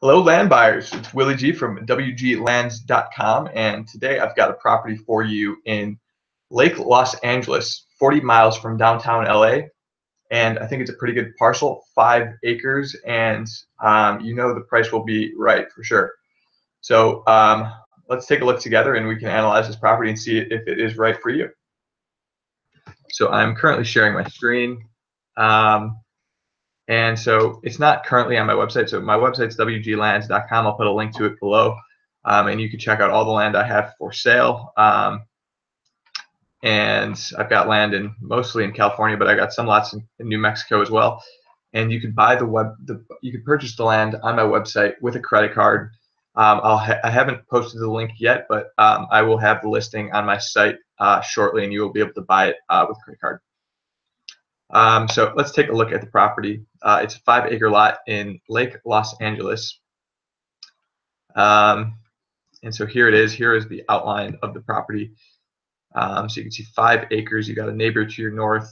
Hello, land buyers. It's Willie G from WGLands.com, and today I've got a property for you in Lake Los Angeles, 40 miles from downtown LA, and I think it's a pretty good parcel, 5 acres, and you know the price will be right for sure. So let's take a look together, and we can analyze this property and see if it is right for you. So I'm currently sharing my screen. And so it's not currently on my website. So my website's WGLands.com. I'll put a link to it below. And you can check out all the land I have for sale. And I've got land mostly in California, but I got some lots in New Mexico as well. And you can buy you can purchase the land on my website with a credit card. I haven't posted the link yet, but I will have the listing on my site shortly, and you will be able to buy it with a credit card. So let's take a look at the property. It's a 5-acre lot in Lake Los Angeles. And so here it is. Here is the outline of the property. So you can see 5 acres. You got a neighbor to your north.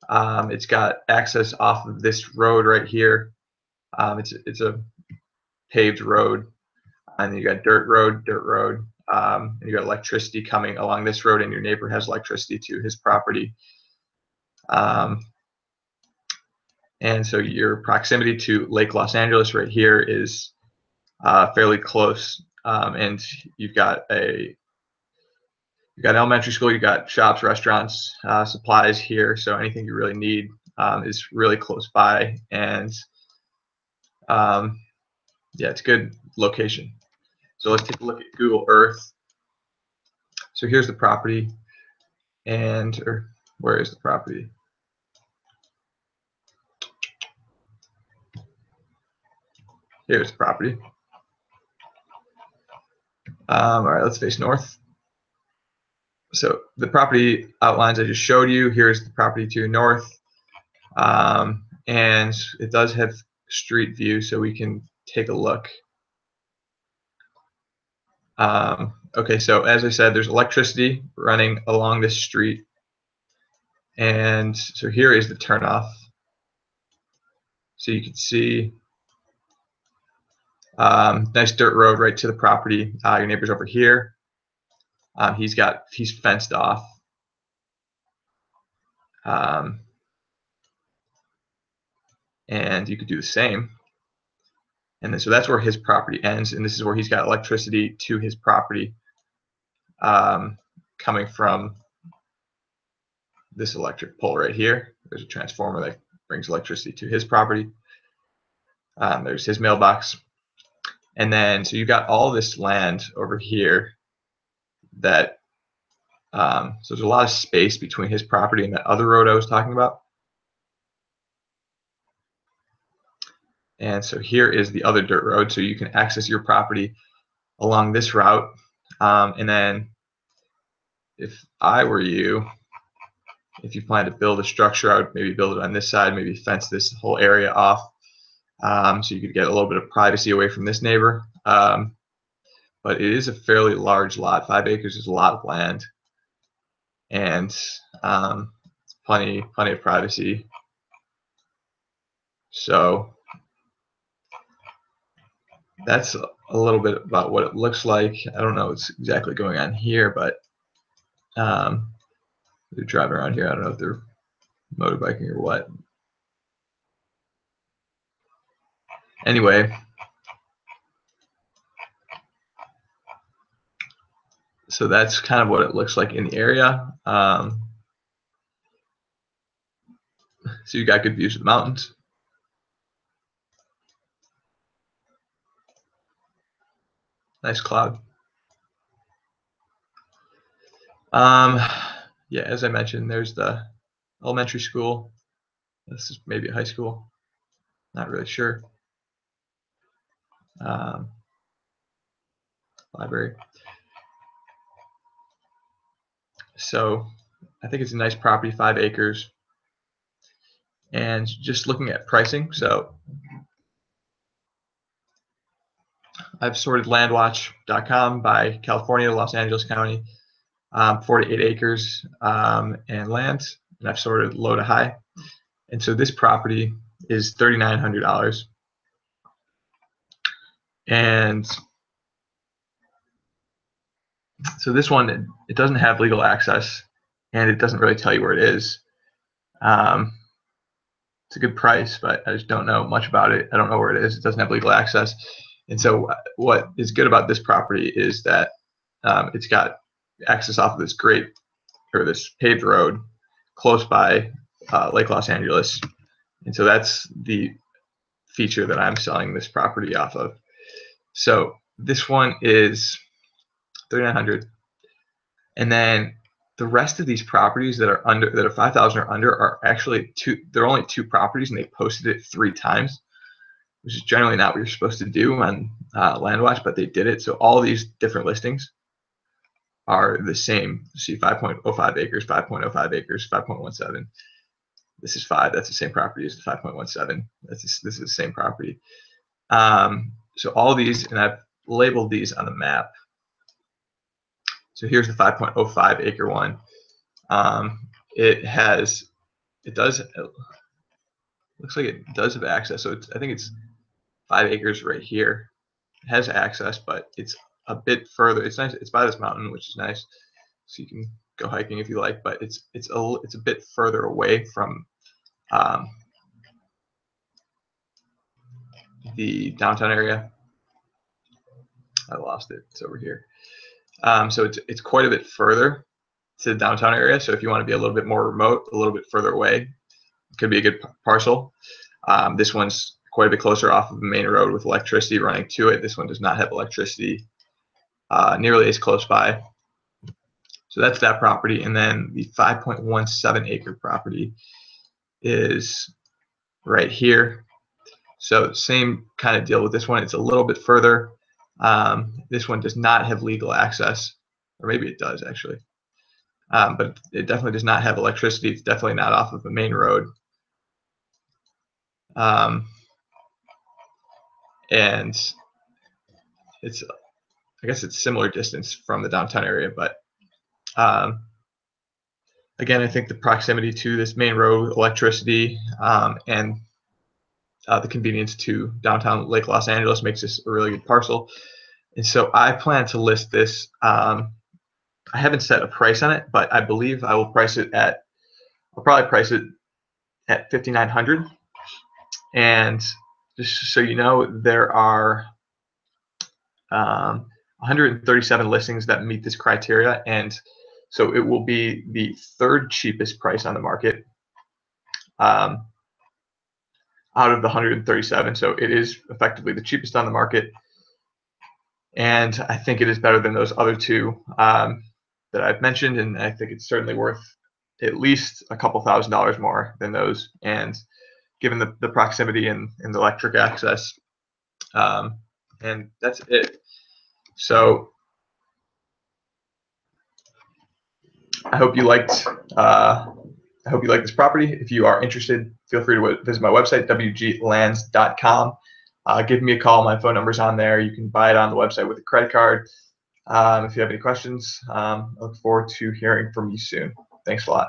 It's got access off of this road right here. It's a paved road, and you got dirt road, and you got electricity coming along this road, and your neighbor has electricity to his property. And so your proximity to Lake Los Angeles right here is fairly close, and you've got elementary school, you've got shops, restaurants, supplies here. So anything you really need is really close by, and yeah, it's a good location. So let's take a look at Google Earth. So here's the property, or where is the property? Here's the property. All right, let's face north. So the property outlines I just showed you. Here's the property to your north, and it does have street view, so we can take a look. Okay, so as I said, there's electricity running along this street, and so here is the turnoff. So you can see nice dirt road right to the property. Your neighbor's over here. He's fenced off. And you could do the same. And then, so that's where his property ends, and this is where he's got electricity to his property coming from this electric pole right here. There's a transformer that brings electricity to his property. There's his mailbox. And then, so you've got all this land over here that, so there's a lot of space between his property and that other road I was talking about. And so here is the other dirt road, so you can access your property along this route. And then if I were you, if you plan to build a structure, I would maybe build it on this side, maybe fence this whole area off, so you could get a little bit of privacy away from this neighbor. But it is a fairly large lot. 5 acres is a lot of land, and plenty of privacy. So that's a little bit about what it looks like. I don't know what's exactly going on here, but they're driving around here. I don't know if they're motorbiking or what. Anyway, so that's kind of what it looks like in the area. So you got good views of the mountains. Nice cloud. Yeah, as I mentioned, there's the elementary school. This is maybe a high school. Not really sure. Library. So I think it's a nice property, 5 acres. And just looking at pricing, so I've sorted landwatch.com by California, Los Angeles County, 4 to 8 acres and land, and I've sorted low to high. And so this property is $3,900. And so this one, it doesn't have legal access, and it doesn't really tell you where it is. It's a good price, but I just don't know much about it. I don't know where it is. It doesn't have legal access. And so what is good about this property is that it's got access off of this this paved road close by Lake Los Angeles. And so that's the feature that I'm selling this property off of. So this one is $3,900. And then the rest of these properties that are 5,000 or under are actually they're only 2 properties, and they posted it 3 times, which is generally not what you're supposed to do on LandWatch, but they did it. So all these different listings are the same. See, 5.05 acres, 5.05 acres, 5.17. This is 5. That's the same property as the 5.17. This is the same property. So all these, and I've labeled these on the map. So here's the 5.05 acre one. It looks like it does have access. So I think it's 5 acres right here. It has access, but it's a bit further. It's nice. It's by this mountain, which is nice. So you can go hiking if you like, but it's a bit further away from the downtown area. I lost it. It's over here. So it's quite a bit further to the downtown area. So if you want to be a little bit more remote, a little bit further away, it could be a good parcel. This one's quite a bit closer off of the main road with electricity running to it. This one does not have electricity nearly as close by. So that's that property. And then the 5.17 acre property is right here. So same kind of deal with this one. It's a little bit further. This one does not have legal access, or maybe it does actually. But it definitely does not have electricity. It's definitely not off of the main road. And I guess it's similar distance from the downtown area, but again, I think the proximity to this main road, electricity, and the convenience to downtown Lake Los Angeles makes this a really good parcel. And so I plan to list this. I haven't set a price on it, but I believe I will price it at, I'll probably price it at $5,900. And just so you know, there are 137 listings that meet this criteria, and so it will be the 3rd cheapest price on the market out of the 137. So it is effectively the cheapest on the market, and I think it is better than those other 2 that I've mentioned, and I think it's certainly worth at least a couple $1,000s more than those, and given the proximity and the electric access. And that's it. So I hope you liked this property. If you are interested, feel free to visit my website, wglands.com. Give me a call. My phone number's on there. You can buy it on the website with a credit card. If you have any questions, I look forward to hearing from you soon. Thanks a lot.